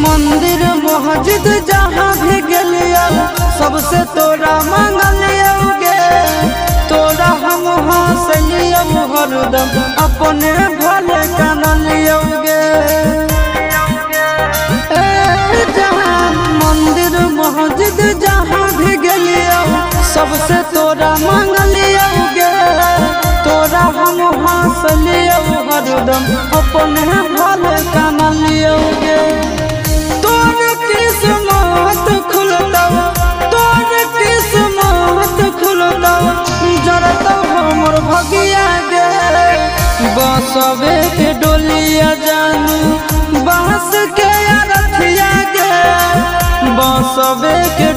मंदिर मस्जिद जहाँ भी गलिया सबसे तोरा मांगलिया गे। तोरा हम हंसलिया हरदम अपने भले कानलिया गे। मंदिर मस्जिद जहाँ भी गलिया सबसे तोरा मांगलिया गे। तोरा हम हंसलिया हरदम अपने भले कानलिया गे। तोर किस्मत खुलता तोर किस्मत खुलता जरता हमर भगिया गे। बसवे के डोलिया जानू बांस के रथिया गे। बसवे के